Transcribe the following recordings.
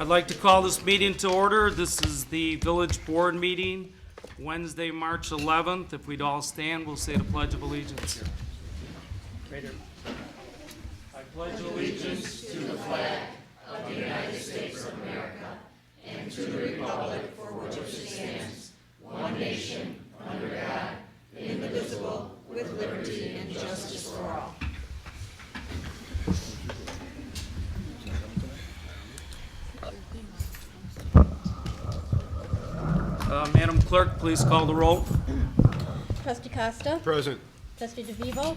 I'd like to call this meeting to order. This is the village board meeting, Wednesday, March 11th. If we'd all stand, we'll say the Pledge of Allegiance. Right here. I pledge allegiance to the flag of the United States of America and to the republic for which it stands, one nation, under God, indivisible, with liberty and justice for all. Madam Clerk, please call the roll. Trustee Costa? Present. Trustee DeVivo?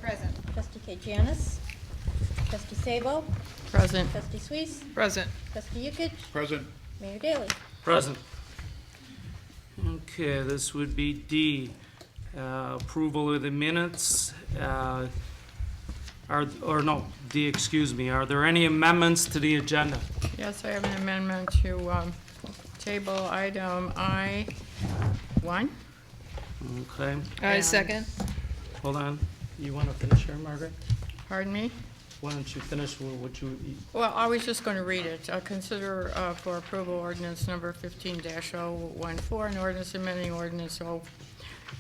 Present. Trustee Kate Janice? Trustee Sabo? Present. Trustee Suisse? Present. Trustee Yukich? Present. Mayor Daley? Present. Okay, this would be D, approval of the minutes. D, excuse me. Are there any amendments to the agenda? Yes, I have an amendment to table item I-1. Okay, I second. hold on. You want to finish here, Margaret? Pardon me? Why don't you finish what you, Well, I was just going to read it. Consider for approval ordinance number 15-014, an ordinance amending ordinance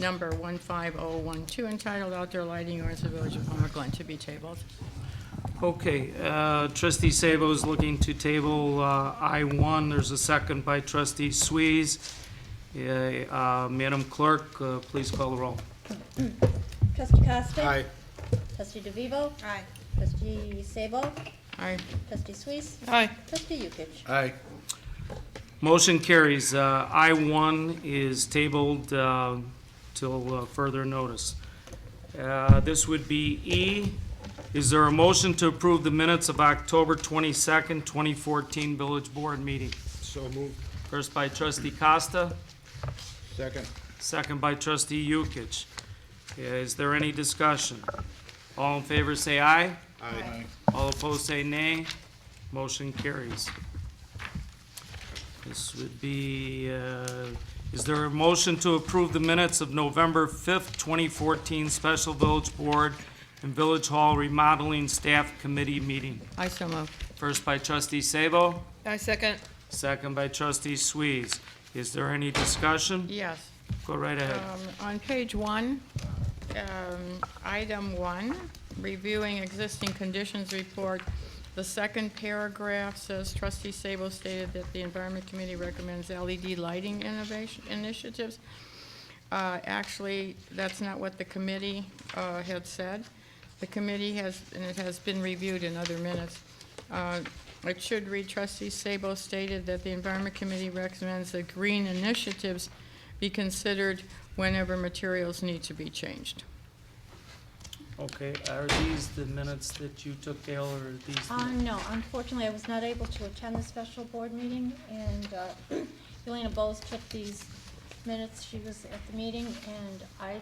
number 15012 entitled Outdoor Lighting Ordinance of the Village of Homer Glen to be tabled. okay, trustee Sabo is looking to table I-1. There's a second by trustee Suisse. Madam Clerk, please call the roll. Trustee Costa? Aye. Trustee DeVivo? Aye. Trustee Sabo? Aye. Trustee Suisse? Aye. Trustee Yukich? Aye. Motion carries. I-1 is tabled till further notice. This would be E. Is there a motion to approve the minutes of October 22nd, 2014 Village Board meeting? So moved. First by trustee Costa, Second. second by trustee Yukich. Is there any discussion? All in favor say aye. Aye. All opposed say nay. Motion carries. This would be, is there a motion to approve the minutes of November 5th, 2014 Special Village Board and Village Hall Remodeling Staff Committee meeting? I so move. First by trustee Sabo, I second. second by trustee Suisse. Is there any discussion? Yes. Go right ahead. On page 1, item 1, reviewing existing conditions report, the second paragraph says trustee Sabo stated that the Environment Committee recommends LED lighting initiatives. Actually, that's not what the committee had said. The committee has, and it has been reviewed in other minutes, it should read trustee Sabo stated that the Environment Committee recommends that green initiatives be considered whenever materials need to be changed. Okay, are these the minutes that you took, Gail, or are these? No, unfortunately, I was not able to attend the special board meeting, and Yelena Bowles took these minutes. She was at the meeting, and I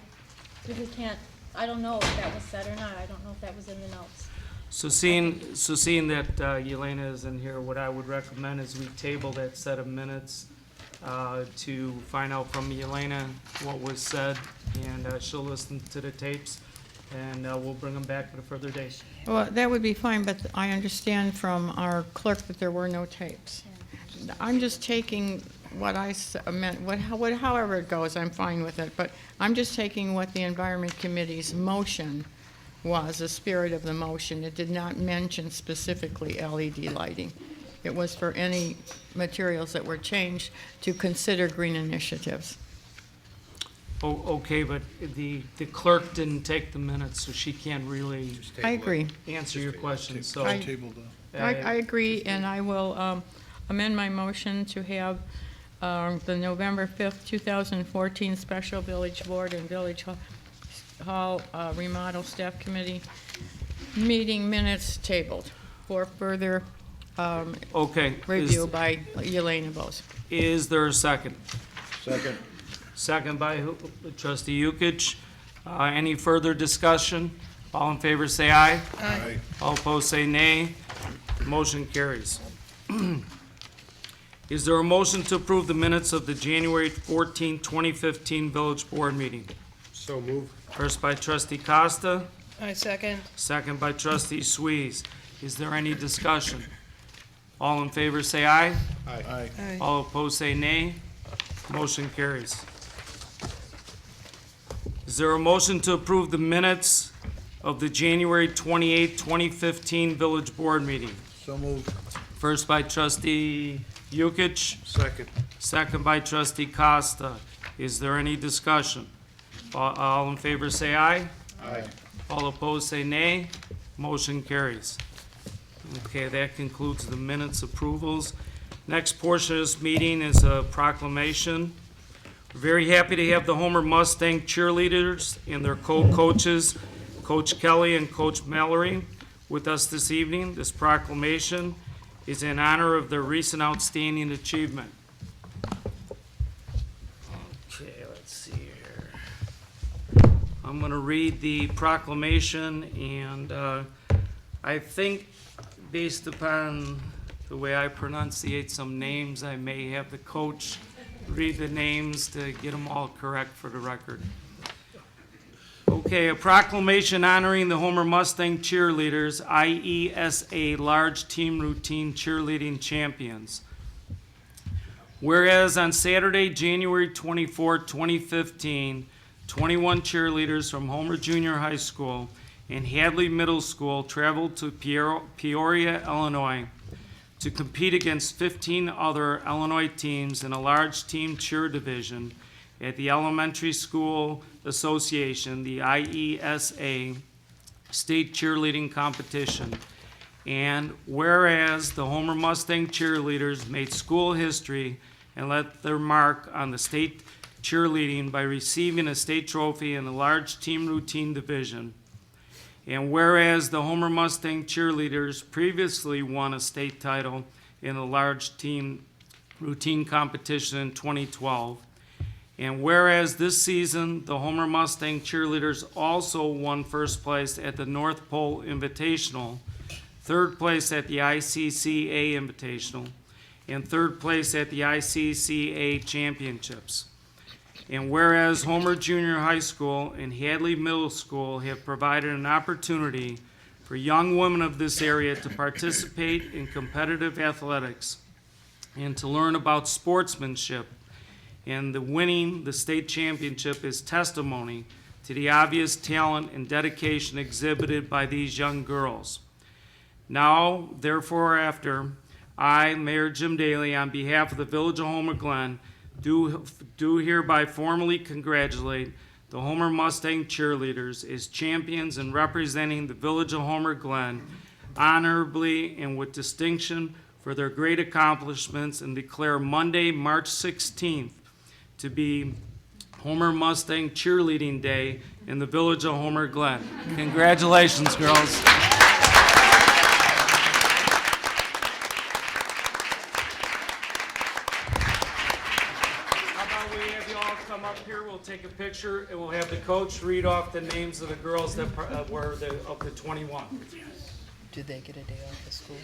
really can't, I don't know if that was said or not. I don't know if that was in the notes. So seeing that Yelena is in here, what I would recommend is we table that set of minutes to find out from Yelena what was said, and she'll listen to the tapes, and we'll bring them back at a further date. Well, that would be fine, but I understand from our clerk that there were no tapes. I'm just taking what I meant, however it goes, I'm fine with it, but I'm just taking what the Environment Committee's motion was, the spirit of the motion. It did not mention specifically LED lighting. It was for any materials that were changed to consider green initiatives. Oh, okay, but the clerk didn't take the minutes, so she can't really I agree. answer your question, so. I agree, and I will amend my motion to have the November 5th, 2014 Special Village Board and Village Hall Remodel Staff Committee meeting minutes tabled for further Okay. review by Yelena Bowles. Is there a second? Second. Second by trustee Yukich. Any further discussion? All in favor say aye. Aye. All opposed say nay. Motion carries. Is there a motion to approve the minutes of the January 14, 2015 Village Board meeting? So moved. First by trustee Costa, I second. second by trustee Suisse. Is there any discussion? All in favor say aye. Aye. All opposed say nay. Motion carries. Is there a motion to approve the minutes of the January 28, 2015 Village Board meeting? So moved. First by trustee Yukich, Second. second by trustee Costa. Is there any discussion? All in favor say aye. Aye. All opposed say nay. Motion carries. Okay, that concludes the minutes approvals. Next portion of this meeting is a proclamation. We're very happy to have the Homer Mustang cheerleaders and their co-coaches, Coach Kelly and Coach Mallory, with us this evening. This proclamation is in honor of their recent outstanding achievement. Okay, let's see here. I'm going to read the proclamation, and I think based upon the way I pronunciate some names, I may have the coach read the names to get them all correct for the record. Okay, a proclamation honoring the Homer Mustang cheerleaders, IESA Large Team Routine Cheerleading Champions. Whereas on Saturday, January 24, 2015, 21 cheerleaders from Homer Junior High School and Hadley Middle School traveled to Peoria, Illinois, to compete against 15 other Illinois teams in a large team cheer division at the Elementary School Association, the IESA State Cheerleading Competition. And whereas the Homer Mustang cheerleaders made school history and left their mark on the state cheerleading by receiving a state trophy in the large team routine division. And whereas the Homer Mustang cheerleaders previously won a state title in a large team routine competition in 2012. And whereas this season, the Homer Mustang cheerleaders also won first place at the North Pole Invitational, third place at the ICCA Invitational, and third place at the ICCA Championships. And whereas Homer Junior High School and Hadley Middle School have provided an opportunity for young women of this area to participate in competitive athletics and to learn about sportsmanship, and the winning the state championship is testimony to the obvious talent and dedication exhibited by these young girls. Now, therefore, after I, Mayor Jim Daly, on behalf of the Village of Homer Glen, do hereby formally congratulate the Homer Mustang cheerleaders as champions and representing the Village of Homer Glen honorably and with distinction for their great accomplishments, and declare Monday, March 16th to be Homer Mustang Cheerleading Day in the Village of Homer Glen. Congratulations, girls. Come up here, we'll take a picture, and we'll have the coach read off the names of the girls that were of the 21. Did they get a day off of school?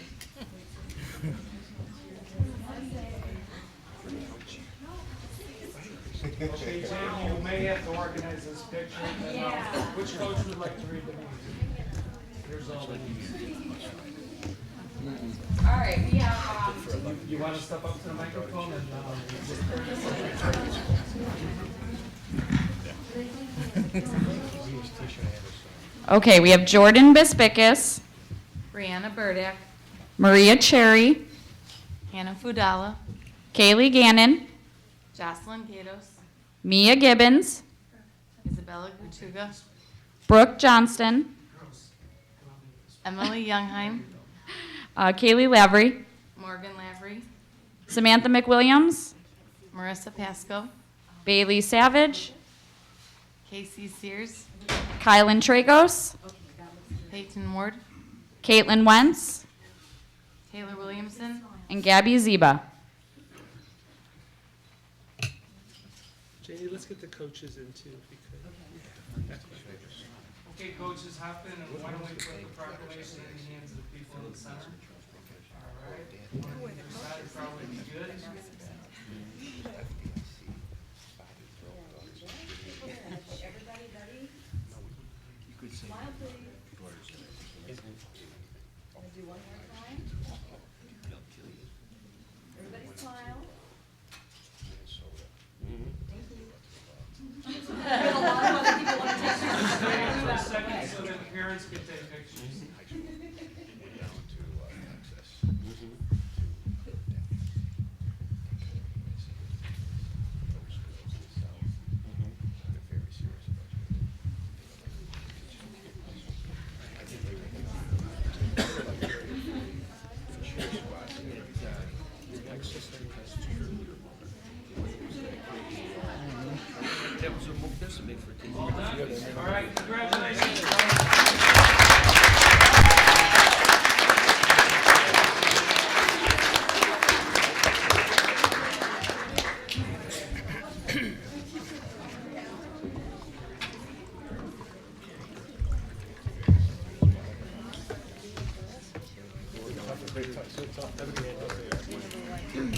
Okay, Jim, you may have to organize this picture. Which coach would like to read the names? Here's all the names. All right, we have, You want to step up to the microphone and okay, we have Jordan Bispicus, Brianna Burdick, Maria Cherry, Hannah Fudala, Kaylee Gannon, Jocelyn Gatos, Mia Gibbons, Isabella Gutuga, Brooke Johnston, Emily Youngheim, Kaylee Lavery, Morgan Lavery, Samantha McWilliams, Marissa Pasco, Bailey Savage, Casey Sears, Kylan Tragos, Peyton Ward, Caitlin Wentz, Taylor Williamson, and Gabby Ziba. Janie, let's get the coaches in too, if we could. okay, coaches, hop in, and why don't we put the proclamation in the hands of the people in the center? All right. That'd probably be good. parents can take pictures. All right, congratulations.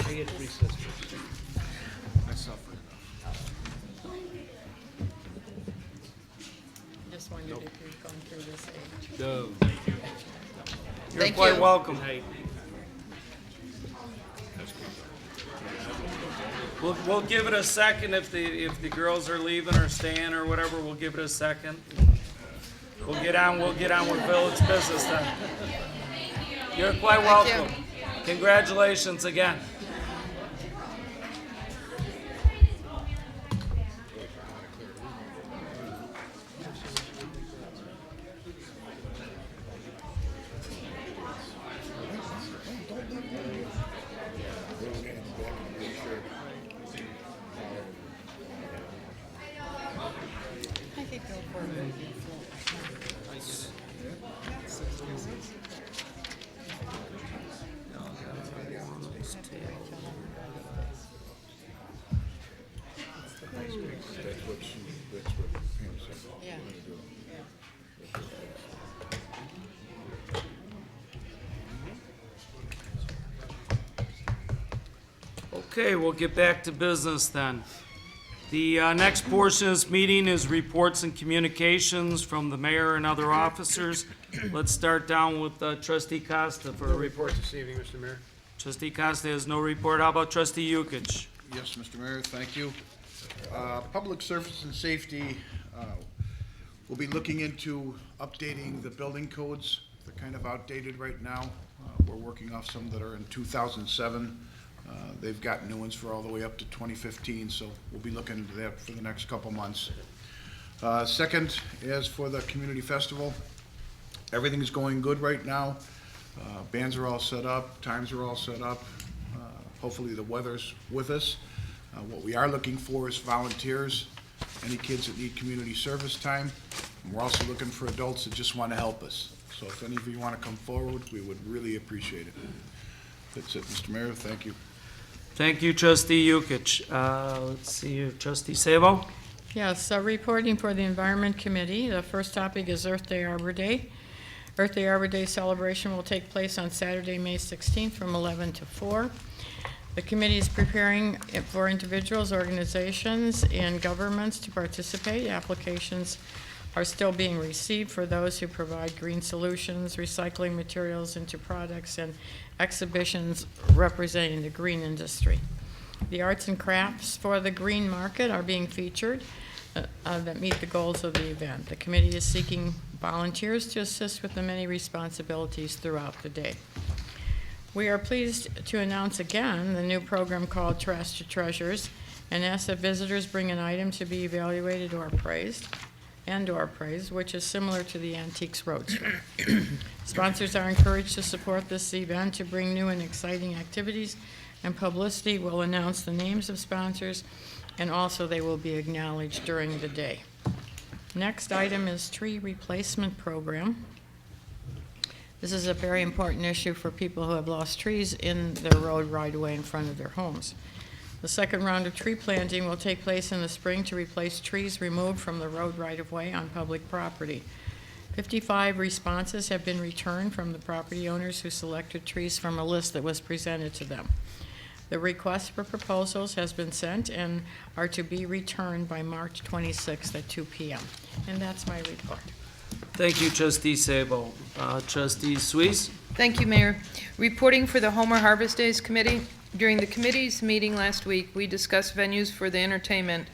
I get 3 sisters. Just wondered if you've gone through this age. You're Thank quite you. welcome. We'll give it a second if the girls are leaving or staying or whatever. We'll give it a second. We'll get on with village business then. You're quite welcome. Congratulations again. I could go for a movie. Yeah. Okay, we'll get back to business then. The next portion of this meeting is reports and communications from the mayor and other officers. Let's start down with trustee Costa for a report. Report this evening, Mr. Mayor. Trustee Costa has no report. How about trustee Yukich? Yes, Mr. Mayor, thank you. Public service and safety, we'll be looking into updating the building codes. They're kind of outdated right now. We're working off some that are in 2007. They've got new ones for all the way up to 2015, so we'll be looking into that for the next couple months. Second, as for the community festival, everything's going good right now. Bands are all set up, times are all set up. Hopefully the weather's with us. What we are looking for is volunteers, any kids that need community service time. And we're also looking for adults that just want to help us. So if any of you want to come forward, we would really appreciate it. That's it, Mr. Mayor, thank you. Thank you, trustee Yukich. Let's see, trustee Sabo? Yes, reporting for the Environment Committee. The first topic is Earth Day Arbor Day. Earth Day Arbor Day celebration will take place on Saturday, May 16th from 11 to 4. The committee is preparing for individuals, organizations, and governments to participate. Applications are still being received for those who provide green solutions, recycling materials into products, and exhibitions representing the green industry. The arts and crafts for the green market are being featured that meet the goals of the event. The committee is seeking volunteers to assist with the many responsibilities throughout the day. We are pleased to announce again the new program called Trash to Treasures, and ask that visitors bring an item to be evaluated or appraised, which is similar to the Antiques Roadshow. Sponsors are encouraged to support this event to bring new and exciting activities, and publicity will announce the names of sponsors, and also they will be acknowledged during the day. Next item is tree replacement program. This is a very important issue for people who have lost trees in their road right away in front of their homes. The second round of tree planting will take place in the spring to replace trees removed from the road right-of-way on public property. 55 responses have been returned from the property owners who selected trees from a list that was presented to them. The request for proposals has been sent and are to be returned by March 26th at 2 p.m. And that's my report. Thank you, trustee Sabo. Trustee Suisse? Thank you, Mayor. Reporting for the Homer Harvest Days Committee. During the committee's meeting last week, we discussed venues for the entertainment,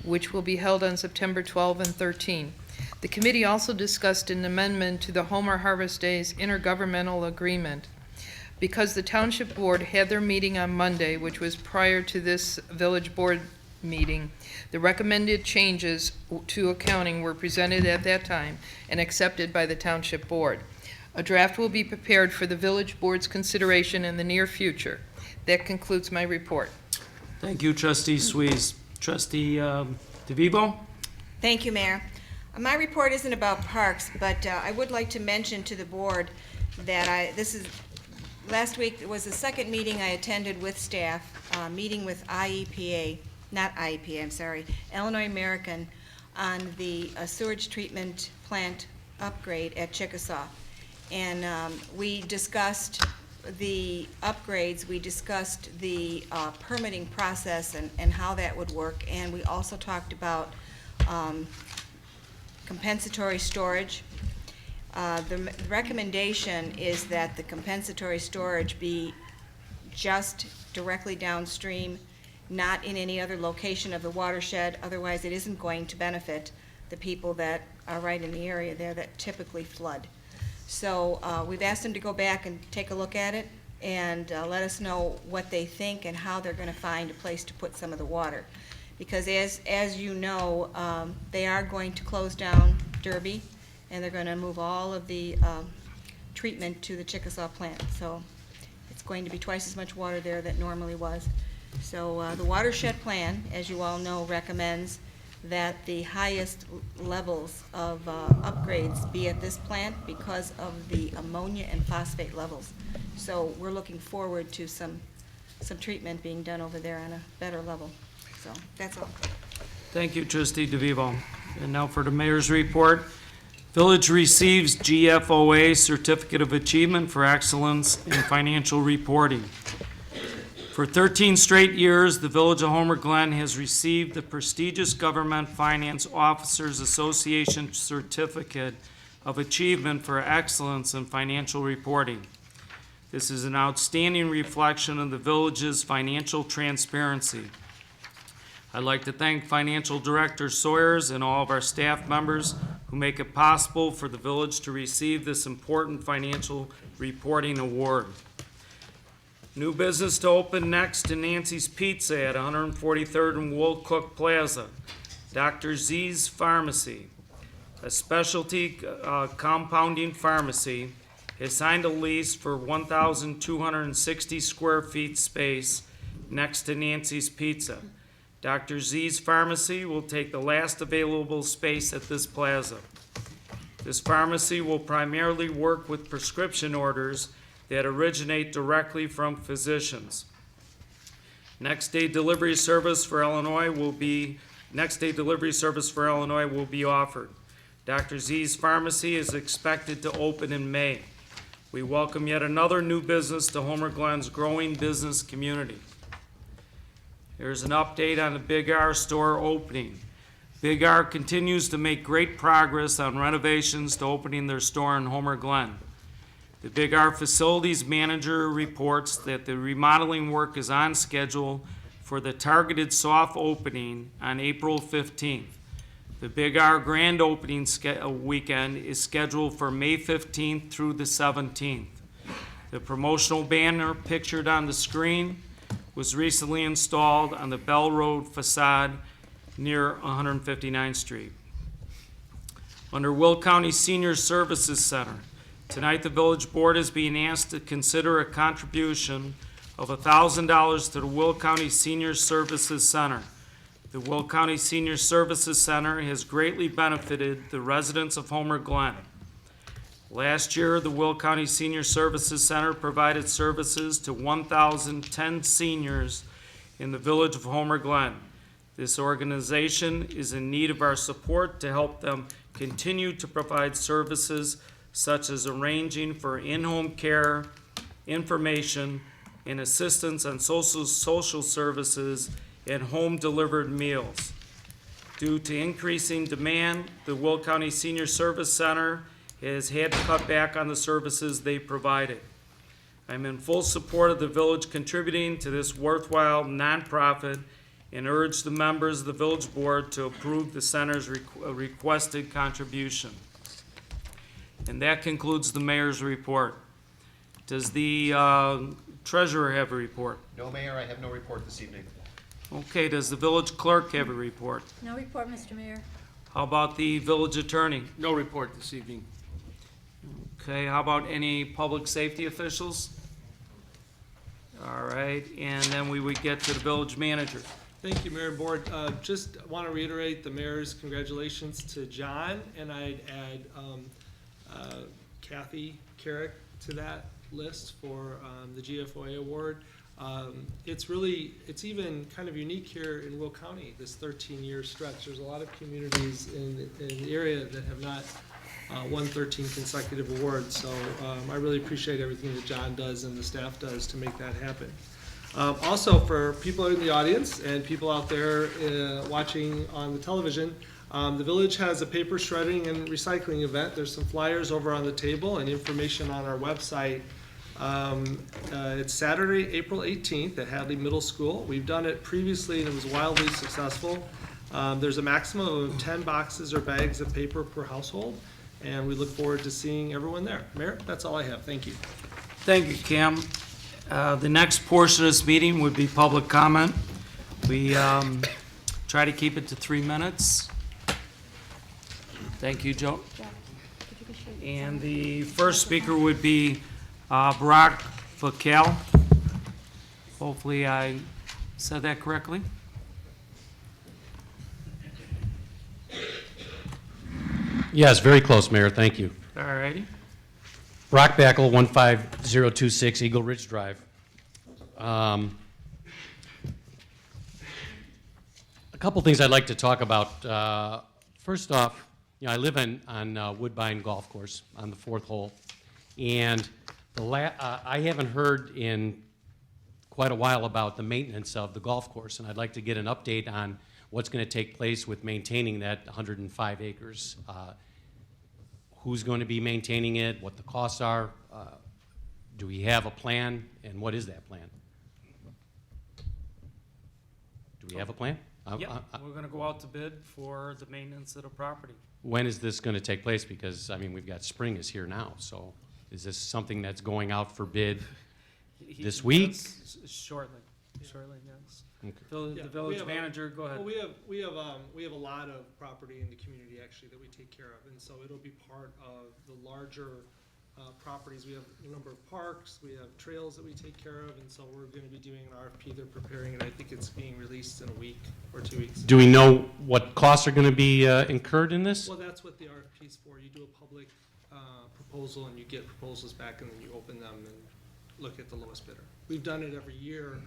which will be held on September 12 and 13. The committee also discussed an amendment to the Homer Harvest Days intergovernmental agreement. Because the Township Board had their meeting on Monday, which was prior to this Village Board meeting, the recommended changes to accounting were presented at that time and accepted by the Township Board. A draft will be prepared for the Village Board's consideration in the near future. That concludes my report. Thank you, Trustee Swees. Trustee DeVivo? Thank you, Mayor. My report isn't about parks, but I would like to mention to the board that last week was the second meeting I attended with staff, meeting with Illinois American on the sewage treatment plant upgrade at Chickasaw. And we discussed the upgrades, we discussed the permitting process and how that would work, and we also talked about compensatory storage. The recommendation is that the compensatory storage be just directly downstream, not in any other location of the watershed, otherwise it isn't going to benefit the people that are right in the area there that typically flood. So we've asked them to go back and take a look at it and let us know what they think and how they're going to find a place to put some of the water. Because as you know, they are going to close down Derby, and they're going to move all of the treatment to the Chickasaw plant. So it's going to be twice as much water there that normally was. So the watershed plan, as you all know, recommends that the highest levels of upgrades be at this plant because of the ammonia and phosphate levels. So we're looking forward to some treatment being done over there on a better level. So that's all. Thank you, Trustee DeVivo. And now for the mayor's report. Village receives GFOA Certificate of Achievement for Excellence in Financial Reporting. For 13 straight years, the Village of Homer Glen has received the prestigious Government Finance Officers Association Certificate of Achievement for Excellence in Financial Reporting. This is an outstanding reflection of the village's financial transparency. I'd like to thank Financial Director Sawyers and all of our staff members who make it possible for the village to receive this important financial reporting award. New business to open next to Nancy's Pizza at 143rd and Wool Cook Plaza. Dr. Z's Pharmacy, a specialty compounding pharmacy, has signed a lease for 1,260 square feet space next to Nancy's Pizza. Dr. Z's Pharmacy will take the last available space at this plaza. This pharmacy will primarily work with prescription orders that originate directly from physicians. Next day delivery service for Illinois will be offered. Dr. Z's Pharmacy is expected to open in May. We welcome yet another new business to Homer Glen's growing business community. Here's an update on the Big R store opening. Big R continues to make great progress on renovations to opening their store in Homer Glen. The Big R facilities manager reports that the remodeling work is on schedule for the targeted soft opening on April 15th. The Big R grand opening weekend is scheduled for May 15th through the 17th. The promotional banner pictured on the screen was recently installed on the Bell Road facade near 159th Street. Under Will County Senior Services Center, tonight the village board is being asked to consider a contribution of $1,000 to the Will County Senior Services Center. The Will County Senior Services Center has greatly benefited the residents of Homer Glen. Last year, the Will County Senior Services Center provided services to 1,010 seniors in the village of Homer Glen. This organization is in need of our support to help them continue to provide services such as arranging for in-home care, information, and assistance on social services and home-delivered meals. Due to increasing demand, the Will County Senior Service Center has had to cut back on the services they provided. I'm in full support of the village contributing to this worthwhile nonprofit and urge the members of the village board to approve the center's requested contribution. And that concludes the mayor's report. Does the treasurer have a report? No, Mayor, I have no report this evening. Okay, does the village clerk have a report? No report, Mr. Mayor. How about the village attorney? No report this evening. Okay, how about any public safety officials? All right, and then we would get to the village manager. Thank you, Mayor and Board. Just want to reiterate the mayor's congratulations to John, and I'd add Kathy Carrick to that list for the GFOA award. It's even kind of unique here in Will County, this 13-year stretch. There's a lot of communities in the area that have not won 13 consecutive awards. So I really appreciate everything that John does and the staff does to make that happen. Also, for people in the audience and people out there watching on the television, the village has a paper shredding and recycling event. There's some flyers over on the table and information on our website. It's Saturday, April 18th at Hadley Middle School. We've done it previously and it was wildly successful. There's a maximum of 10 boxes or bags of paper per household, and we look forward to seeing everyone there. Mayor, that's all I have. Thank you. Thank you, Cam. The next portion of this meeting would be public comment. We try to keep it to 3 minutes. Thank you, Joe. And the first speaker would be Barack Fakel. Hopefully I said that correctly. Yes, very close, Mayor. Thank you. All righty. Brock Backel, 15026 Eagle Ridge Drive. A couple things I'd like to talk about. First off, I live on Woodbine Golf Course on the 4th hole, and I haven't heard in quite a while about the maintenance of the golf course, and I'd like to get an update on what's going to take place with maintaining that 105 acres. Who's going to be maintaining it, what the costs are, do we have a plan, and what is that plan? Do we have a plan? Yep, we're going to go out to bid for the maintenance of the property. When is this going to take place? Because, I mean, we've got spring is here now, so is this something that's going out for bid this week? Shortly, yes. Okay. The village manager, go ahead. Well, we have a lot of property in the community actually that we take care of, and so it'll be part of the larger properties. We have a number of parks, we have trails that we take care of, and so we're going to be doing an RFP. They're preparing it. I think it's being released in a week or 2 weeks. Do we know what costs are going to be incurred in this? Well, that's what the RFP is for. You do a public proposal, and you get proposals back, and then you open them and look at the lowest bidder. We've done it every year.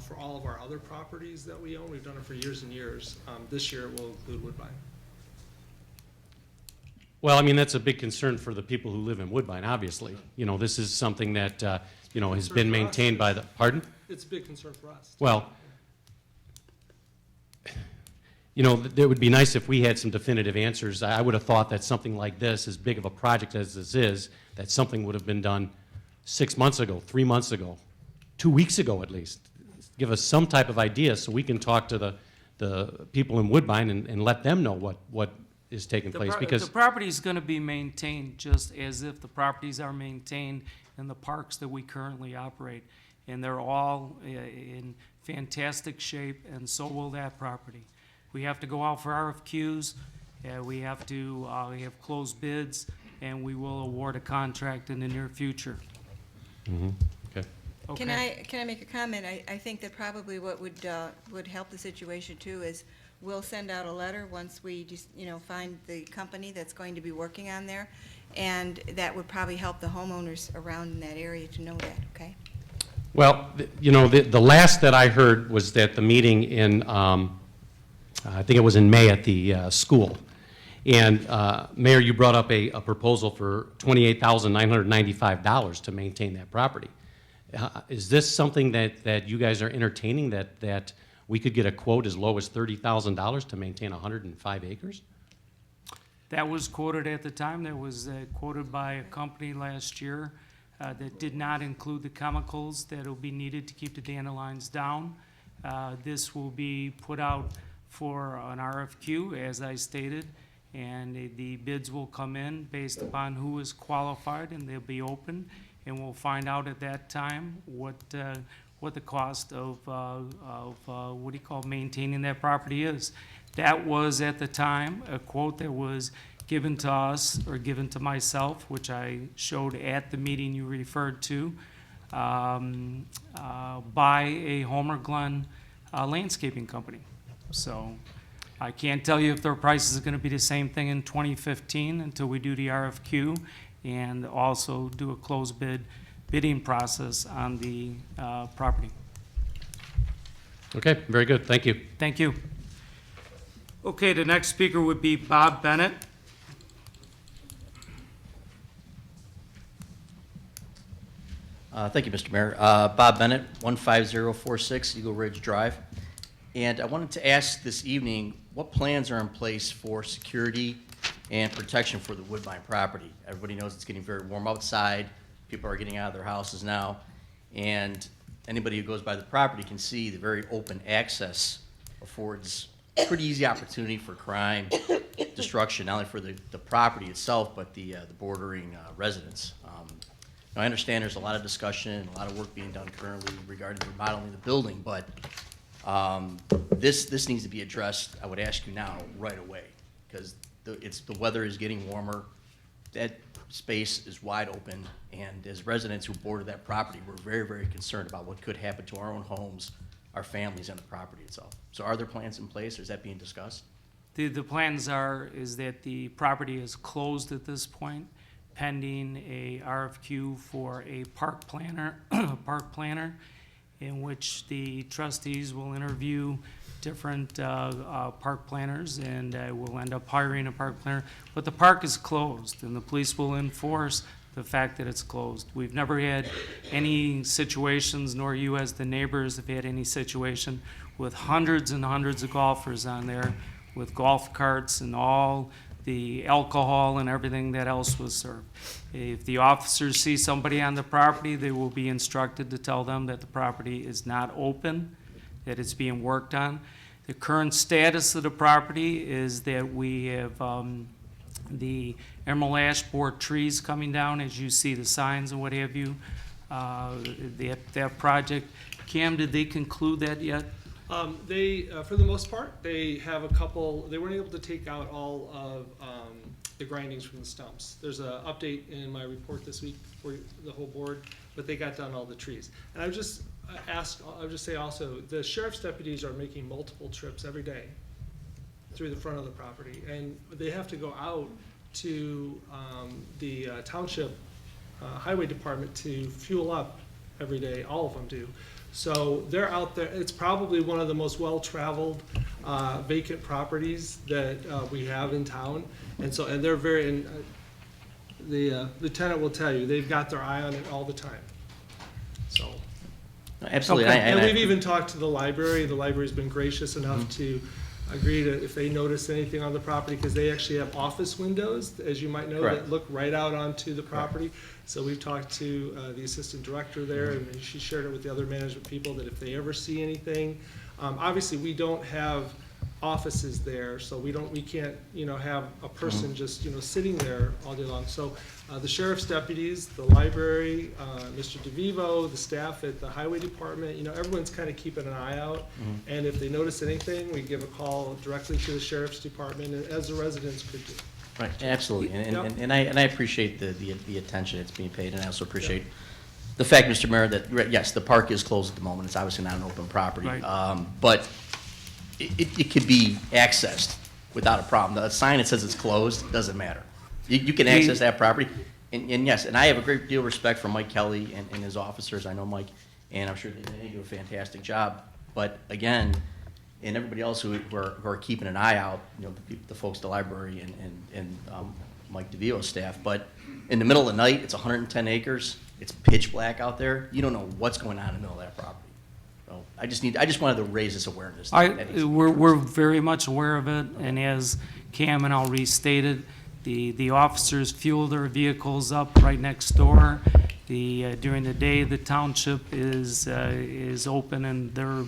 For all of our other properties that we own, we've done it for years and years. This year it will include Woodbine. Well, I mean, that's a big concern for the people who live in Woodbine, obviously. You know, this is something that, has been maintained by the, pardon? It's a big concern for us. Well, it would be nice if we had some definitive answers. I would have thought that something like this, as big of a project as this is, that something would have been done 6 months ago, 3 months ago, 2 weeks ago at least. Give us some type of idea so we can talk to the people in Woodbine and let them know what is taking place. Because the property is going to be maintained just as if the properties are maintained in the parks that we currently operate. And they're all in fantastic shape, and so will that property. We have to go out for RFQs, we have to have closed bids, and we will award a contract in the near future. Mm-hmm. Okay. Can I make a comment? I think that probably what would help the situation too is we'll send out a letter once we just, find the company that's going to be working on there, and that would probably help the homeowners around in that area to know that, okay? Well, the last that I heard was that the meeting in, I think it was in May at the school. And Mayor, you brought up a proposal for $28,995 to maintain that property. Is this something that you guys are entertaining, that we could get a quote as low as $30,000 to maintain 105 acres? That was quoted at the time. That was quoted by a company last year that did not include the chemicals that will be needed to keep the dandelions down. This will be put out for an RFQ, as I stated, and the bids will come in based upon who is qualified, and they'll be open, and we'll find out at that time what the cost of what do you call, maintaining that property is. That was, at the time, a quote that was given to us, or given to myself, which I showed at the meeting you referred to, by a Homer Glen landscaping company. So I can't tell you if their price is going to be the same thing in 2015 until we do the RFQ and also do a closed bidding process on the property. Okay, very good, thank you. Thank you. Okay, the next speaker would be Bob Bennett. Thank you, Mr. Mayor. Bob Bennett, 15046 Eagle Ridge Drive. And I wanted to ask this evening, what plans are in place for security and protection for the Woodbine property? Everybody knows it's getting very warm outside. People are getting out of their houses now. And anybody who goes by the property can see the very open access affords pretty easy opportunity for crime, destruction, not only for the property itself, but the bordering residents. Now, I understand there's a lot of discussion, a lot of work being done currently regarding remodeling the building, but this needs to be addressed, I would ask you now, right away, because the weather is getting warmer, that space is wide open, and as residents who border that property, we're very, very concerned about what could happen to our own homes, our families, and the property itself. So are there plans in place, or is that being discussed? The plans is that the property is closed at this point, pending a RFQ for a park planner, in which the trustees will interview different park planners, and we'll end up hiring a park planner. But the park is closed, and the police will enforce the fact that it's closed. We've never had any situations, nor you as the neighbors have had any situation with hundreds and hundreds of golfers on there with golf carts and all the alcohol and everything that else was served. If the officers see somebody on the property, they will be instructed to tell them that the property is not open, that it's being worked on. The current status of the property is that we have the emerald ash borer trees coming down, as you see the signs and what have you. That project, Cam, did they conclude that yet? They, for the most part, they have a couple, they weren't able to take out all of the grindings from the stumps. There's an update in my report this week for the whole board, but they got down all the trees. And I would just say also, the sheriff's deputies are making multiple trips every day through the front of the property, and they have to go out to the township highway department to fuel up every day. All of them do. So they're out there. It's probably one of the most well-traveled vacant properties that we have in town, and they're very. And the lieutenant will tell you they've got their eye on it all the time. So Absolutely. Okay. and we've even talked to the library. The library's been gracious enough to agree to, if they notice anything on the property, because they actually have office windows, as you might know, Correct. that look right out onto the property. So we've talked to the assistant director there, and she shared it with the other management people that if they ever see anything, obviously we don't have offices there, so we can't, have a person just, sitting there all day long. So the sheriff's deputies, the library, Mr. DeVivo, the staff at the highway department, everyone's kind of keeping an eye out. And if they notice anything, we give a call directly to the sheriff's department, as the residents could do. Right, absolutely, and I appreciate the attention that's being paid, and I also appreciate the fact, Mr. Mayor, that, yes, the park is closed at the moment, it's obviously not an open property. Right. But it could be accessed without a problem. The sign that says it's closed, doesn't matter. You can access that property, and yes, and I have a great deal of respect for Mike Kelly and his officers. I know Mike, and I'm sure they do a fantastic job, but again, and everybody else who are keeping an eye out, the folks at the library and Mike DeVio's staff. But in the middle of the night, it's 110 acres. It's pitch black out there. You don't know what's going on in the middle of that property. So I just wanted to raise this awareness. We're very much aware of it, and as Cam and I'll restate it, the officers fuel their vehicles up right next door, During the day, the township is open and their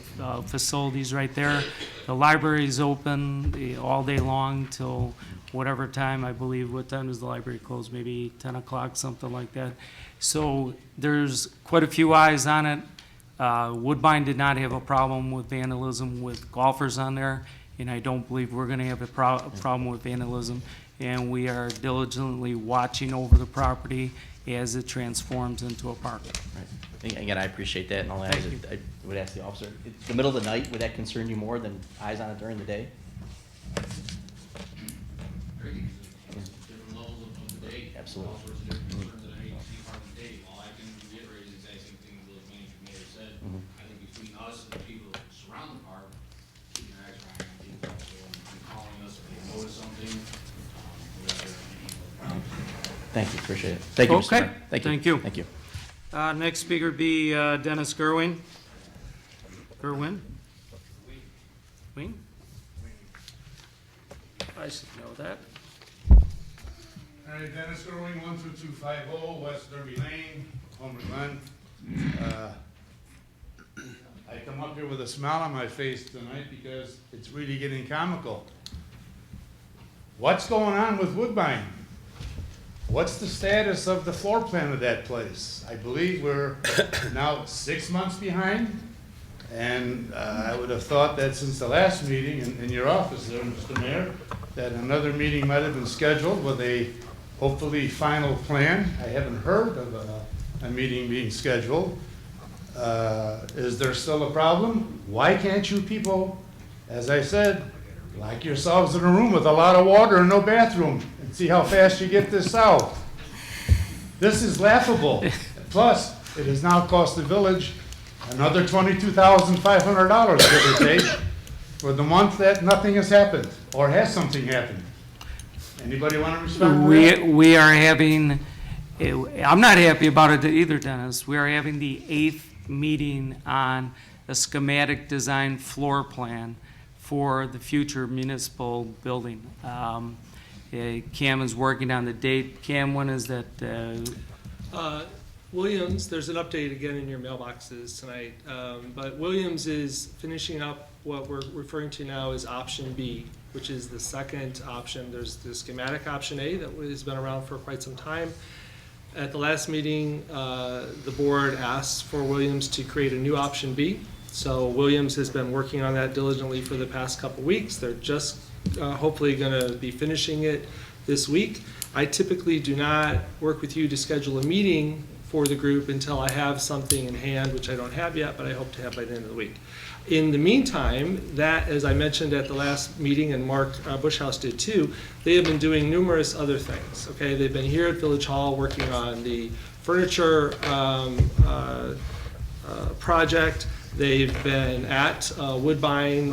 facilities right there. The library is open all day long till whatever time, I believe. What time does the library close? Maybe 10 o'clock, something like that. So there's quite a few eyes on it. Woodbine did not have a problem with vandalism with golfers on there, and I don't believe we're gonna have a problem with vandalism. And we are diligently watching over the property as it transforms into a park. Right. Again, I appreciate that, and I'll ask, Thank you. I would ask the officer, the middle of the night, would that concern you more than eyes on it during the day? Different levels of debate. Absolutely. All sorts of different concerns that any part of the debate. All I can reiterate is the exact same thing the village manager may have said. I think between us and the people that surround the park, keep your eyes on people and calling us if they notice something, whatever, Thank you, appreciate it. Thank you, Mr. Okay. Mayor. Thank you. Thank you. Thank you. Next speaker would be Dennis Gerwin. Gerwin? Wing? I should know that. All right, Dennis Irving, 12250 West Derby Lane, Homer Glen. I come up here with a smile on my face tonight because it's really getting comical. What's going on with Woodbine? What's the status of the floor plan of that place? I believe we're now 6 months behind. And I would have thought that since the last meeting in your office there, Mr. Mayor, that another meeting might have been scheduled with a hopefully final plan. I haven't heard of a meeting being scheduled. Is there still a problem? Why can't you people, as I said, lock yourselves in a room with a lot of water and no bathroom and see how fast you get this out? This is laughable. Plus, it has now cost the village another $22,500, give or take, for the month that nothing has happened, or has something happened. Anybody want to respond to that? We are having, I'm not happy about it either, Dennis. We are having the 8th meeting on a schematic design floor plan for the future municipal building. Cam is working on the date. Cam, when is that? Williams, there's an update again in your mailboxes tonight, but Williams is finishing up what we're referring to now as option B, which is the second option. There's the schematic option A that has been around for quite some time. At the last meeting, the board asked for Williams to create a new option B. So Williams has been working on that diligently for the past couple weeks. They're just hopefully going to be finishing it this week. I typically do not work with you to schedule a meeting for the group until I have something in hand, which I don't have yet, but I hope to have by the end of the week. In the meantime, that, as I mentioned at the last meeting, and Mark Bushhouse did too, they have been doing numerous other things, okay? They've been here at Village Hall working on the furniture project. They've been at Woodbine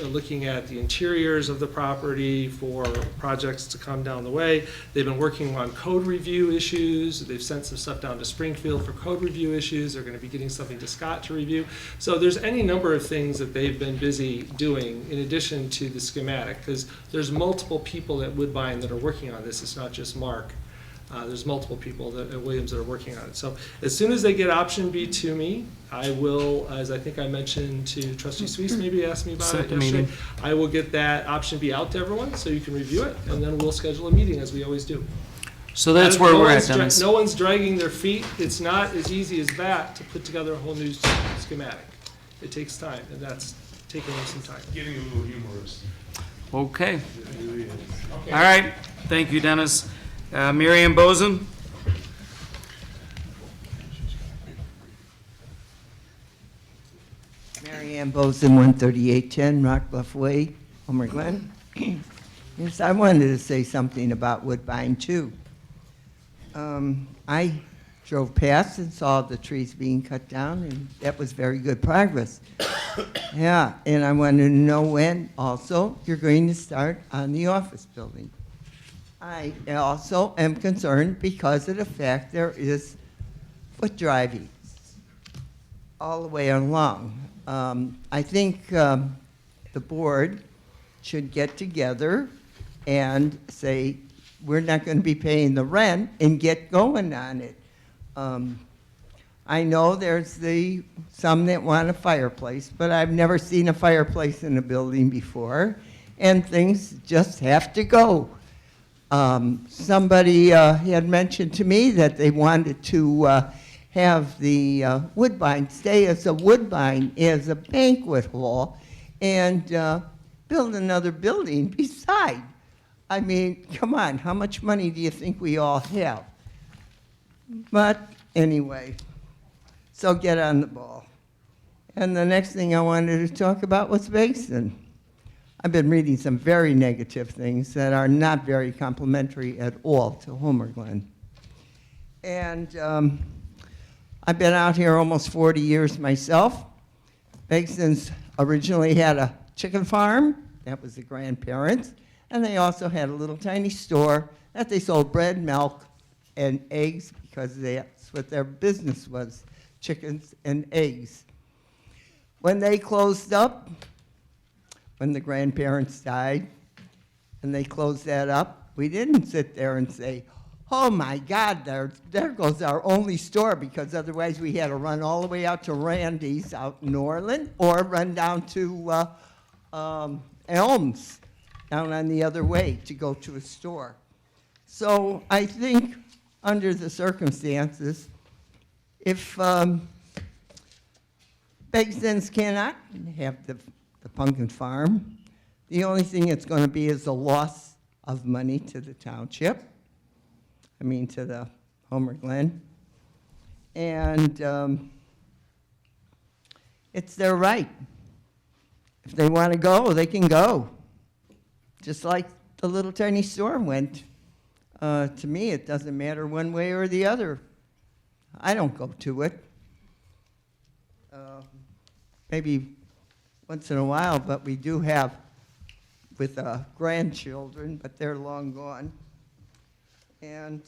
looking at the interiors of the property for projects to come down the way. They've been working on code review issues. They've sent some stuff down to Springfield for code review issues. They're going to be getting something to Scott to review. So there's any number of things that they've been busy doing in addition to the schematic, because there's multiple people at Woodbine that are working on this. It's not just Mark. There's multiple people at Williams that are working on it. So as soon as they get option B to me, I will, as I think I mentioned to Trustee Suisse, maybe asked me about it yesterday, I will get that option B out to everyone so you can review it, and then we'll schedule a meeting as we always do. So that's where we're at, Dennis. No one's dragging their feet. It's not as easy as that to put together a whole new schematic. It takes time, and that's taking us some time. Getting a little humorous. Okay. All right. Thank you, Dennis. Miriam Bozen? Mary Ann Bozen, 13810 Rock Bluff Way, Homer Glen. Yes, I wanted to say something about Woodbine, too. I drove past and saw the trees being cut down, and that was very good progress. Yeah, and I wanted to know when, also, you're going to start on the office building. I also am concerned because of the fact there is foot driving all the way along. I think the board should get together and say, we're not going to be paying the rent and get going on it. I know there's some that want a fireplace, but I've never seen a fireplace in a building before, and things just have to go. Somebody had mentioned to me that they wanted to have the Woodbine stay as a Woodbine, as a banquet hall, and build another building beside. I mean, come on, how much money do you think we all have? But anyway, so get on the ball. And the next thing I wanted to talk about was Basin. I've been reading some very negative things that are not very complimentary at all to Homer Glen. And I've been out here almost 40 years myself. Basin's originally had a chicken farm. That was the grandparents. And they also had a little tiny store that they sold bread, milk, and eggs, because that's what their business was, chickens and eggs. When they closed up, when the grandparents died, and they closed that up, we didn't sit there and say, oh my God, there goes our only store, because otherwise we had to run all the way out to Randy's out in Orland, or run down to Elms, down on the other way to go to a store. So I think under the circumstances, if Begson's cannot have the pumpkin farm, the only thing it's going to be is a loss of money to the township, I mean to the Homer Glen, and it's their right. If they want to go, they can go. Just like the little tiny store went. To me, it doesn't matter one way or the other. I don't go to it. Maybe once in a while, but we do have with grandchildren, but they're long gone. And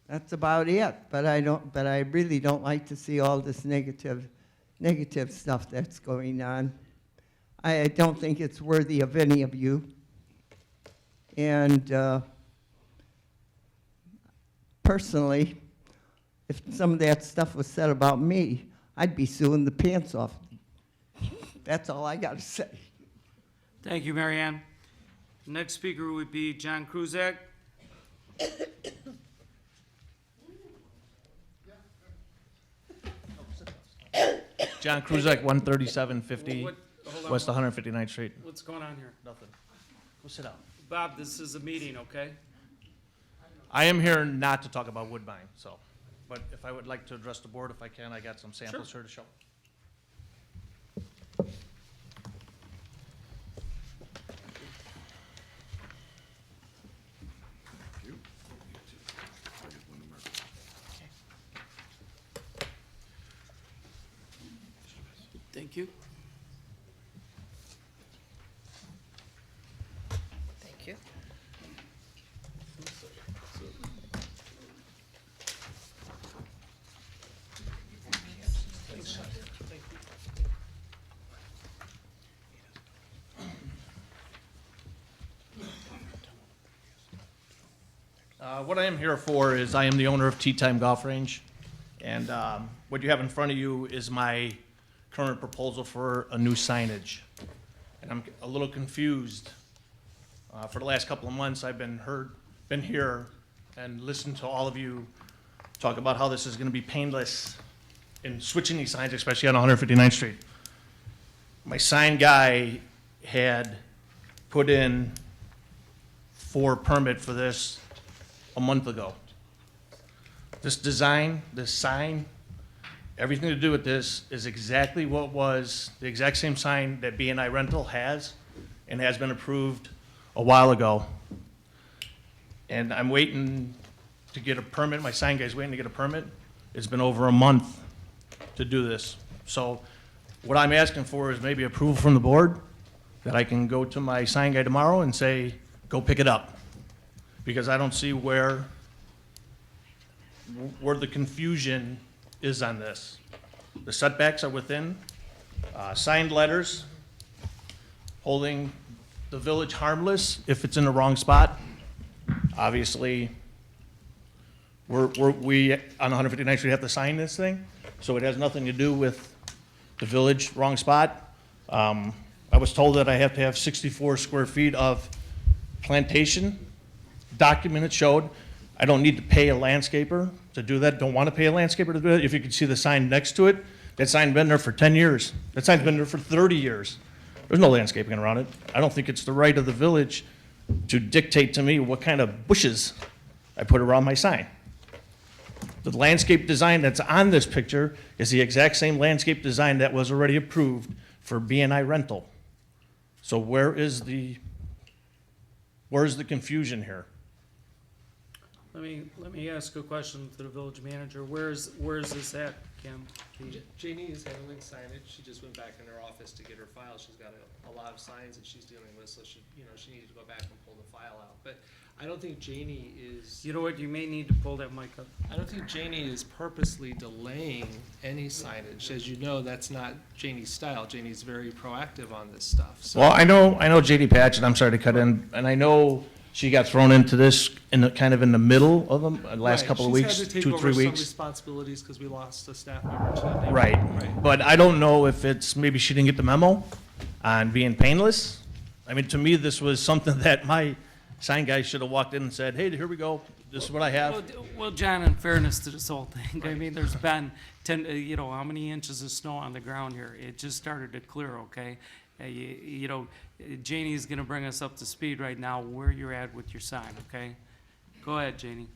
that's about it. But I really don't like to see all this negative stuff that's going on. I don't think it's worthy of any of you. And personally, if some of that stuff was said about me, I'd be suing the pants off. That's all I got to say. Thank you, Mary Ann. Next speaker would be John Kruzak. John Kruzak, 13750 Hold on. West 159th Street. What's going on here? Nothing. Go sit down. Bob, this is a meeting, okay? I am here not to talk about Woodbine, so, but if I would like to address the board, if I can, I got some samples here to show. Thank you. Thank you. What I am here for is I am the owner of Tea Time Golf Range, and what you have in front of you is my current proposal for a new signage. And I'm a little confused. For the last couple of months, I've been here and listened to all of you talk about how this is going to be painless in switching these signs, especially on 159th Street. My sign guy had put in for permit for this a month ago. This design, this sign, everything to do with this is exactly what was the exact same sign that B&I Rental has and has been approved a while ago. And I'm waiting to get a permit. My sign guy's waiting to get a permit. It's been over a month to do this. So what I'm asking for is maybe approval from the board that I can go to my sign guy tomorrow and say, go pick it up. Because I don't see where the confusion is on this. The setbacks are within signed letters holding the village harmless if it's in the wrong spot. Obviously, We, on 159th Street, have to sign this thing, so it has nothing to do with the village, wrong spot. I was told that I have to have 64 square feet of plantation, documented, showed. I don't need to pay a landscaper to do that, don't want to pay a landscaper to do it. If you can see the sign next to it, that sign's been there for 10 years. That sign's been there for 30 years. There's no landscaping around it. I don't think it's the right of the village to dictate to me what kind of bushes I put around my sign. The landscape design that's on this picture is the exact same landscape design that was already approved for B&I rental. So where's the confusion here? Let me ask a question to the village manager. Where's this at, Kim? Janie is handling signage. She just went back in her office to get her file. She's got a lot of signs that she's dealing with, so she needed to go back and pull the file out. But I don't think Janie is. You know what, you may need to pull that mic up. I don't think Janie is purposely delaying any signage. As you know, that's not Janie's style. Janie's very proactive on this stuff. So. Well, I know JD Patch, and I'm sorry to cut in, and I know she got thrown into this kind of in the middle of them, the last couple of weeks, 2-3 weeks. She's had to take over some responsibilities because we lost a staff member to that. Right, but I don't know if it's, maybe she didn't get the memo on being painless. I mean, to me, this was something that my sign guy should have walked in and said, hey, here we go, this is what I have. Well, John, in fairness to this whole thing, I mean, there's been how many inches of snow on the ground here? It just started to clear, okay? Janie's gonna bring us up to speed right now where you're at with your sign, okay? Go ahead, Janie.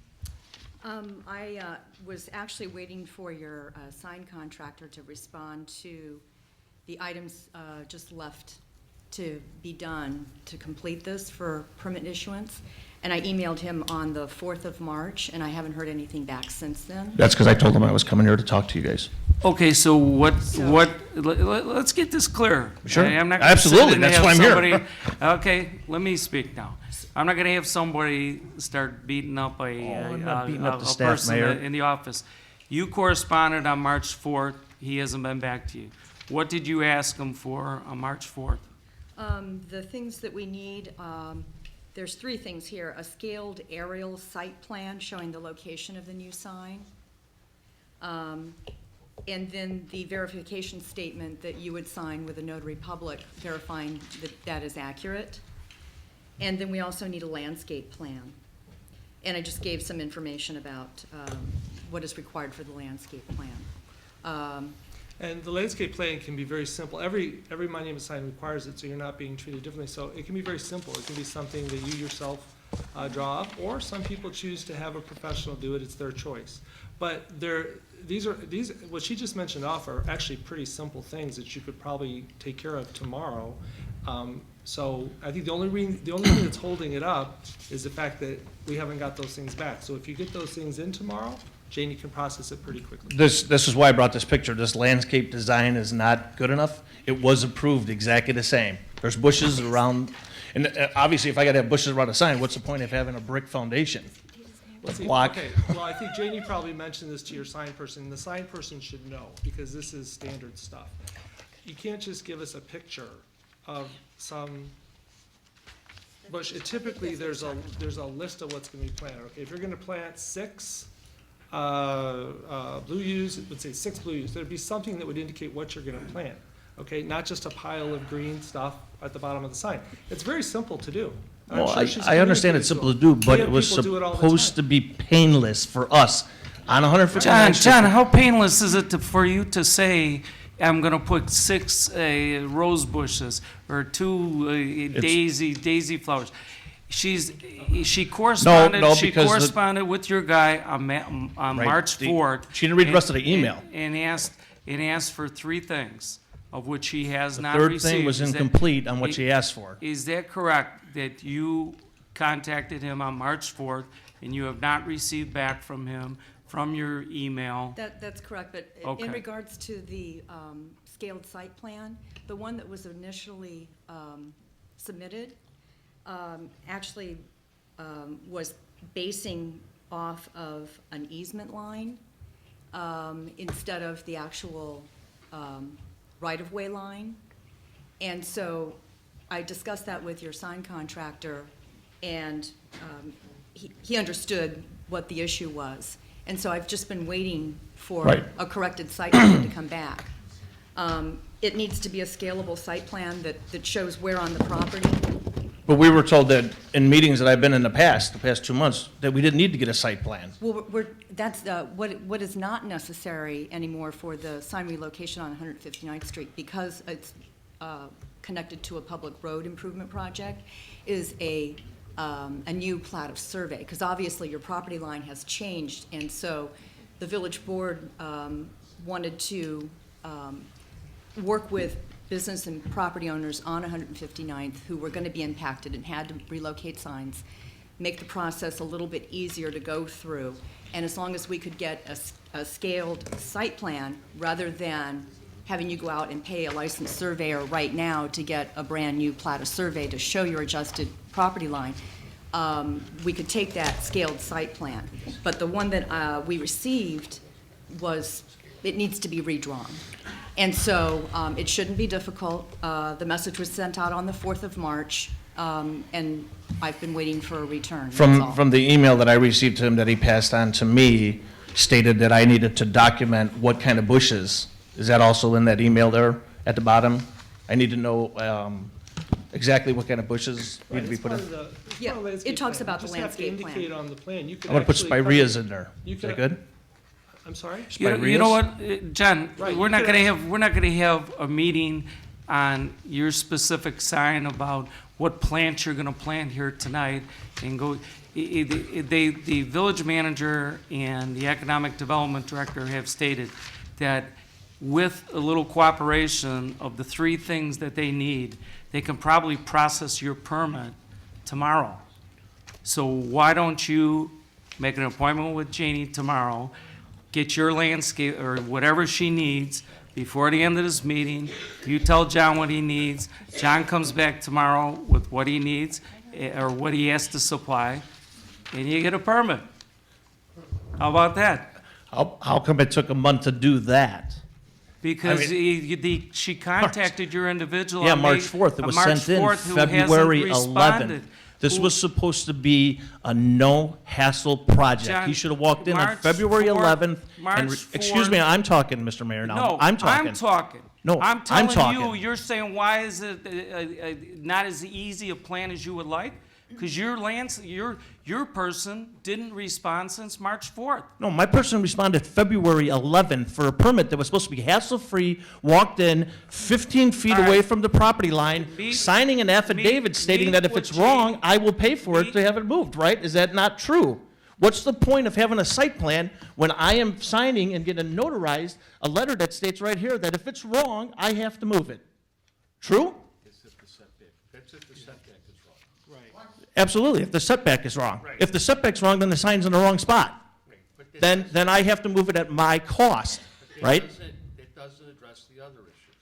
I was actually waiting for your sign contractor to respond to the items just left to be done to complete this for permit issuance. And I emailed him on the 4th of March, and I haven't heard anything back since then. That's because I told him I was coming here to talk to you guys. Okay, so let's get this clear. Sure. I'm not gonna Absolutely, sit and that's have why I'm somebody- here. Okay, let me speak now. I'm not gonna have somebody start beating up I'm not beating up the a staff, person Mayor. in the office. You corresponded on March 4th, he hasn't been back to you. What did you ask him for on March 4th? The things that we need, there's 3 things here. A scaled aerial site plan showing the location of the new sign. And then the verification statement that you would sign with a notary public verifying that that is accurate. And then we also need a landscape plan. And I just gave some information about what is required for the landscape plan. And the landscape plan can be very simple. Every monument sign requires it, so you're not being treated differently. So it can be very simple. It can be something that you yourself draw up, or some people choose to have a professional do it. It's their choice. But these what she just mentioned off are actually pretty simple things that you could probably take care of tomorrow. So I think the only thing that's holding it up is the fact that we haven't got those things back. So if you get those things in tomorrow, Janie can process it pretty quickly. This is why I brought this picture. This landscape design is not good enough. It was approved exactly the same. There's bushes around, and obviously if I gotta have bushes around a sign, what's the point of having a brick foundation? Let's see. Block. Okay, well, I think Janie probably mentioned this to your sign person, and the sign person should know, because this is standard stuff. You can't just give us a picture of some bush. Typically, there's a list of what's gonna be planted, okay? If you're gonna plant 6 blue yews, it would say 6 blue yews. There'd be something that would indicate what you're gonna plant, okay? Not just a pile of green stuff at the bottom of the sign. It's very simple to do. I'm Well, sure she's I understand it's simple to do, but We it have was people do it all the supposed to be painless for us on 159th Street. John, how painless is it for you to say, I'm gonna put 6 rose bushes or 2 daisy flowers? She corresponded. No, she because corresponded with your guy on Right, March 4th. she didn't read the rest of the email. And asked for 3 things, of which he has not Third received. thing was Is that- incomplete on what she asked for. Is that correct, that you contacted him on March 4th, and you have not received back from him, from your email? That's correct, but Okay. in regards to the scaled site plan, the one that was initially submitted actually was basing off of an easement line instead of the actual right-of-way line. And so I discussed that with your sign contractor, and he understood what the issue was. And so I've just been waiting for Right. a corrected site plan to come back. It needs to be a scalable site plan that shows where on the property. But we were told that in meetings that I've been in the past 2 months, that we didn't need to get a site plan. Well, that's what is not necessary anymore for the sign relocation on 159th Street, because it's connected to a public road improvement project, is a new plat of survey, because obviously your property line has changed, and so the village board wanted to work with business and property owners on 159th who were going to be impacted and had to relocate signs, make the process a little bit easier to go through. And as long as we could get a scaled site plan, rather than having you go out and pay a licensed surveyor right now to get a brand-new plat of survey to show your adjusted property line, we could take that scaled site plan. But the one that we received it needs to be redrawn. And so it shouldn't be difficult. The message was sent out on the 4th of March, and I've been waiting for a return. That's all. From the email that I received to him that he passed on to me, stated that I needed to document what kind of bushes. Is that also in that email there at the bottom? I need to know exactly what kind of bushes need to be put in. Yeah, it talks about the landscape plan. Indicate on the plan. You could I'm gonna put actually spireas in there. You Is that could- good? I'm sorry? You know what, John, Right, we're you not could gonna have a meeting on your specific sign about what plants you're gonna plant here tonight and go, the village manager and the economic development director have stated that with a little cooperation of the 3 things that they need, they can probably process your permit tomorrow. So why don't you make an appointment with Janie tomorrow, get your landscape, or whatever she needs, before the end of this meeting. You tell John what he needs. John comes back tomorrow with what he needs, or what he has to supply, and you get a permit. How about that? How come it took a month to do that? Because she contacted your individual on Yeah, March 4th. It was March sent in 4th who hasn't February responded. 11th. This Who- was supposed to be a no-hassle project. John, He should have walked in on March February 4th 11th. March and excuse me, 4th I'm talking, Mr. Mayor, now. No, I'm talking. I'm talking. No, I'm I'm telling you, talking. you're saying, why is it not as easy a plan as you would like? Because your person didn't respond since March 4th. No, my person responded February 11th for a permit that was supposed to be hassle-free, walked in 15 feet All right. away from the property line, Meet- signing an affidavit meet stating that if with it's wrong, Jane. I will pay for it to have it moved, right? Is that not true? What's the point of having a site plan when I am signing and getting notarized a letter that states right here that if it's wrong, I have to move it? True? Absolutely, if the setback is wrong. If the setback's wrong, then the sign's in the wrong spot. Then I have to move it at my cost, right? It doesn't address the other issues.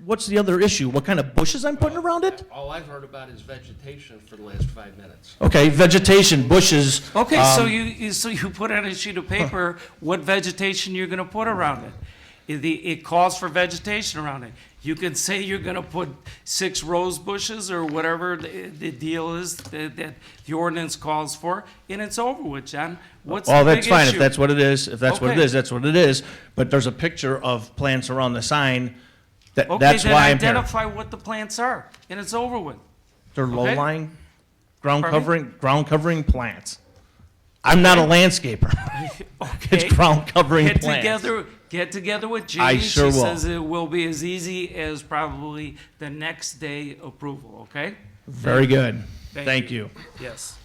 What's the other issue? What kind of bushes I'm putting around it? All I've heard about is vegetation for the last 5 minutes. Okay, vegetation, bushes. Okay, so you put on a sheet of paper what vegetation you're gonna put around it. It calls for vegetation around it. You can say you're gonna put 6 rose bushes or whatever the deal is that the ordinance calls for, and it's over with, John. What's the Well, big that's fine, if issue? that's what it is, if that's what it Okay. is, that's what it is. But there's a picture of plants around the sign, Okay, that's then why I'm here. identify what the plants are, and it's over with. They're okay. low-lying, Pardon ground covering plants. I'm not a landscaper. Okay. It's ground covering plants. Get together with Jeannie. I sure She will. says it will be as easy as probably the next day approval, okay? Very good. Thank you. Yes.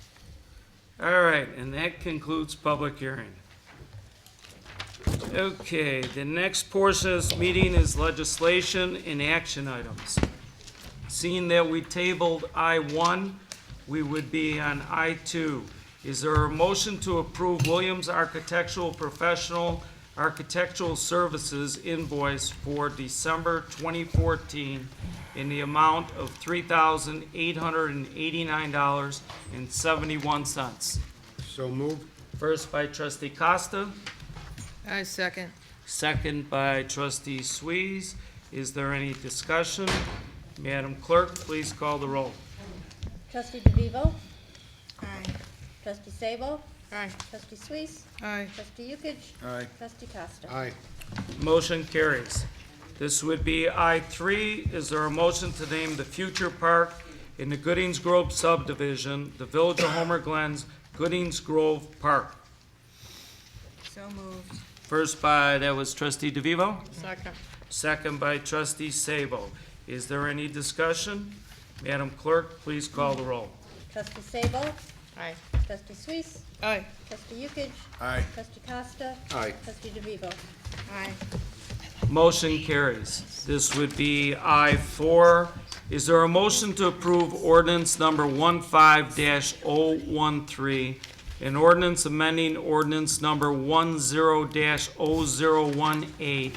All right, and that concludes public hearing. Okay, the next portion of this meeting is legislation and action items. Seeing that we tabled I-1, we would be on I-2. Is there a motion to approve Williams Architectural Professional Architectural Services invoice for December 2014 in the amount of $3,889.71? So moved. First by trustee Costa, I second. second by trustee Swees. Is there any discussion? Madam Clerk, please call the roll. Trustee DeVivo? Aye. Trustee Sabo? Aye. Trustee Suisse. Aye. Trustee Yukich. Aye. Trustee Costa. Aye. Motion carries. This would be I3. Is there a motion to name the future park in the Goodings Grove subdivision, the Village of Homer Glen's Goodings Grove Park? So moved. First by, that was trustee DeVivo. Second. Second by trustee Sabo. Is there any discussion? Madam Clerk, please call the roll. Trustee Sabo. Aye. Trustee Suisse. Aye. Trustee Yukich. Aye. Trustee Costa. Aye. Trustee DeVivo. Aye. Motion carries. This would be I4. Is there a motion to approve ordinance number 15-013, an ordinance amending ordinance number 10-0018,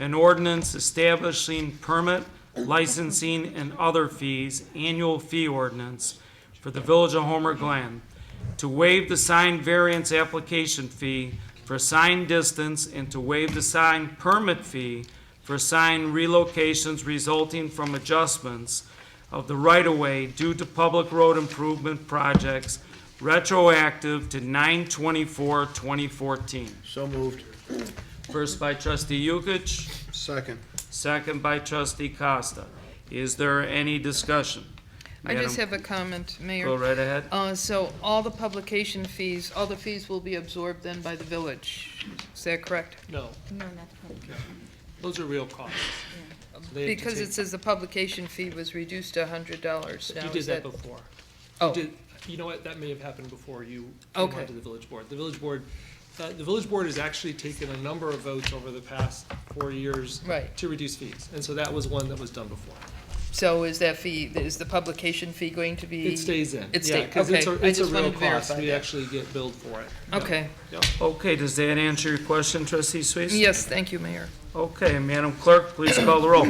an ordinance establishing permit, licensing, and other fees, annual fee ordinance for the Village of Homer Glen, to waive the sign variance application fee for sign distance and to waive the sign permit fee for sign relocations resulting from adjustments of the right-of-way due to public road improvement projects retroactive to 9/24/2014. So moved. First by trustee Yukich, Second. second by trustee Costa. Is there any discussion? I just Madam, have a comment, Mayor. go right ahead. So all the publication fees, all the fees will be absorbed then by the village. Is that correct? No, No, not the public. those are real costs. So they have to Because take- it says the publication fee was reduced to $100 now. You is did that before. Oh. You know what, that may have happened before you Okay. came onto the village board. The village board has actually taken a number of votes over the past 4 years Right. to reduce fees, and so that was one that was done before. So is that fee, is the publication fee going to be? It stays in. It Yeah, stays, 'cause it's okay. a- I it's a just real wanted to cost. verify We that. actually get billed for it. Okay. Yep. Okay, does that answer your question, trustee Suisse? Yes, thank you, Mayor. Okay, Madam Clerk, please call the roll.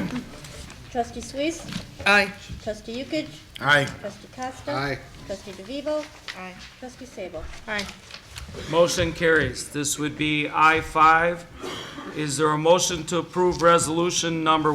Trustee Suisse. Aye. Trustee Yukich. Aye. Trustee Costa. Aye. Trustee DeVivo. Aye. Trustee Sabo. Aye. Motion carries. This would be I5. Is there a motion to approve resolution number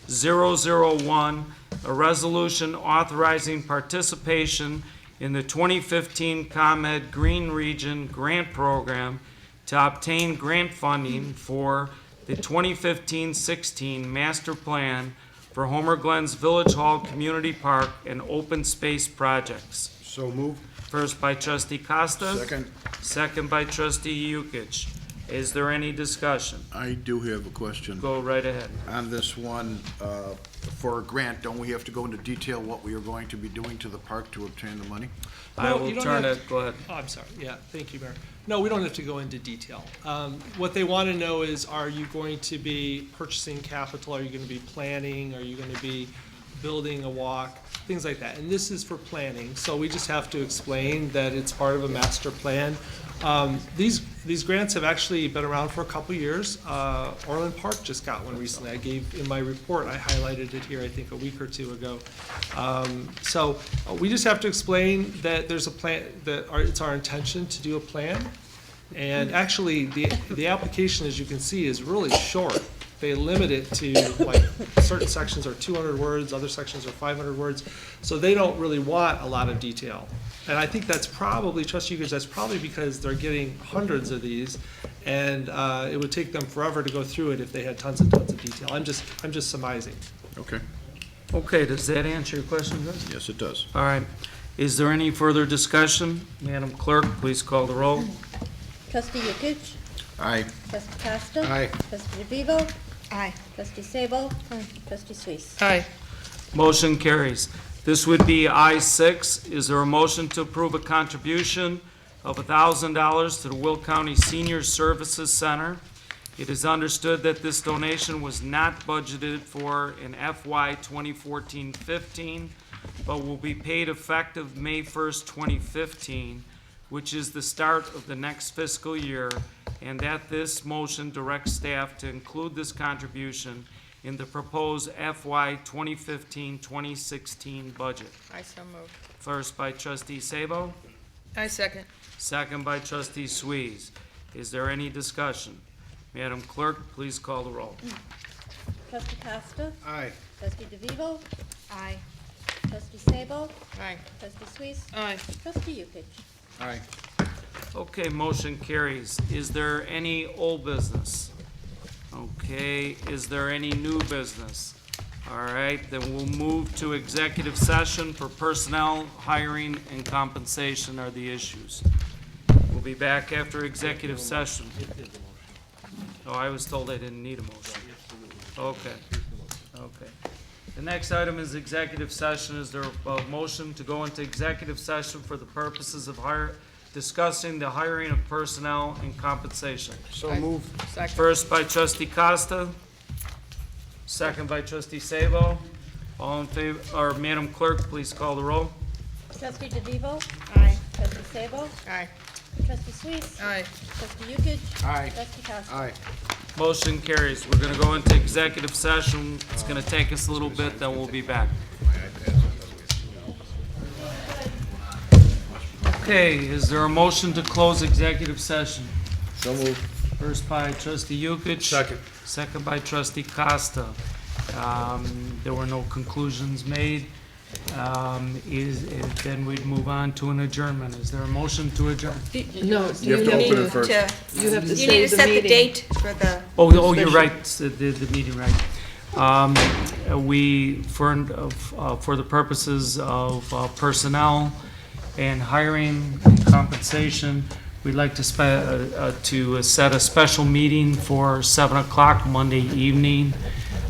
15-001, a resolution authorizing participation in the 2015 ComEd Green Region Grant Program to obtain grant funding for the 2015-16 Master Plan for Homer Glen's Village Hall Community Park and Open Space Projects? So moved. First by trustee Costa. Second. Second by trustee Yukich. Is there any discussion? I do have a question. Go right ahead. On this one, for a grant, don't we have to go into detail what we are going to be doing to the park to obtain the money? I No, will you don't turn have- it, go ahead. Oh, I'm sorry. Yeah, thank you, Mayor. No, we don't have to go into detail. What they want to know is, are you going to be purchasing capital? Are you going to be planning? Are you going to be building a walk? Things like that. And this is for planning, so we just have to explain that it's part of a master plan. These grants have actually been around for a couple years. Orland Park just got one recently. I gave, in my report, I highlighted it here, I think, a week or two ago. So we just have to explain that there's a plan, it's our intention to do a plan. And actually, the application, as you can see, is really short. They limit it to, like, certain sections are 200 words, other sections are 500 words. So they don't really want a lot of detail. And I think that's probably, trustee Ukich, that's probably because they're getting hundreds of these, and it would take them forever to go through it if they had tons and tons of detail. I'm just surmising. Okay. Okay, does that answer your question, Chris? Yes, it does. All right. Is there any further discussion? Madam Clerk, please call the roll. Trustee Yukich. Aye. Trustee Costa. Aye. Trustee DeVivo. Aye. Trustee Sabo. Trustee Suisse. Aye. Motion carries. This would be I6. Is there a motion to approve a contribution of $1,000 to the Will County Senior Services Center? It is understood that this donation was not budgeted for in FY 2014-15, but will be paid effective May 1st, 2015, which is the start of the next fiscal year, and that this motion directs staff to include this contribution in the proposed FY 2015-2016 budget. I so moved. First by trustee Sabo, I second. second by trustee Suisse. Is there any discussion? Madam Clerk, please call the roll. Trustee Costa. Aye. Trustee DeVivo. Aye. Trustee Sabo. Aye. Trustee Suisse. Aye. Trustee Yukich. Aye. Okay, motion carries. Is there any old business? Okay, is there any new business? All right, then we'll move to executive session for personnel, hiring, and compensation are the issues. We'll be back after executive session. Oh, I was told I didn't need a motion. Okay, okay. The next item is executive session. Is there a motion to go into executive session for the purposes of discussing the hiring of personnel and compensation? So move. Second. First by trustee Costa, second by trustee Sabo. All in favor, or Madam Clerk, please call the roll. Trustee DeVivo? Aye. Trustee Sabo? Aye. Trustee Suisse? Aye. Trustee Yukich? Aye. Trustee Costa? Aye. Motion carries. We're gonna go into executive session. It's gonna take us a little bit, then we'll be back. Okay, is there a motion to close executive session? So move. First by trustee Yukich. Second. Second by trustee Costa. There were no conclusions made. Then we'd move on to an adjournment. Is there a motion to adjourn? No, You have to open it first. You have to You say need to the set the meeting. date for the, Oh, you're right, the meeting, right. For the purposes of personnel and hiring and compensation, we'd like to set a special meeting for 7 o'clock Monday evening.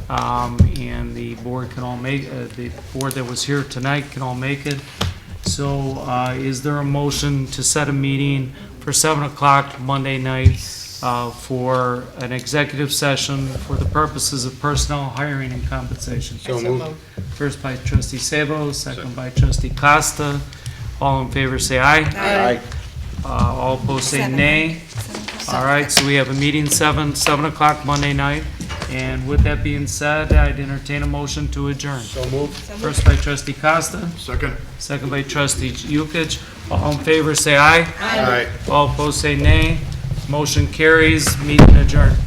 And the board can all make, the board that was here tonight can all make it. So, is there a motion to set a meeting for 7 o'clock Monday night for an executive session for the purposes of personnel, hiring, and compensation? So moved. First by trustee Sabo, second by trustee Costa. All in favor say aye. Aye. All opposed say 7. nay. 7 o'clock. All right, so we have a meeting 7 o'clock Monday night. And with that being said, I'd entertain a motion to adjourn. So moved. First by trustee Costa, Second. second by trustee Yukich. All in favor say aye. Aye. All opposed say nay. Motion carries, meeting adjourned.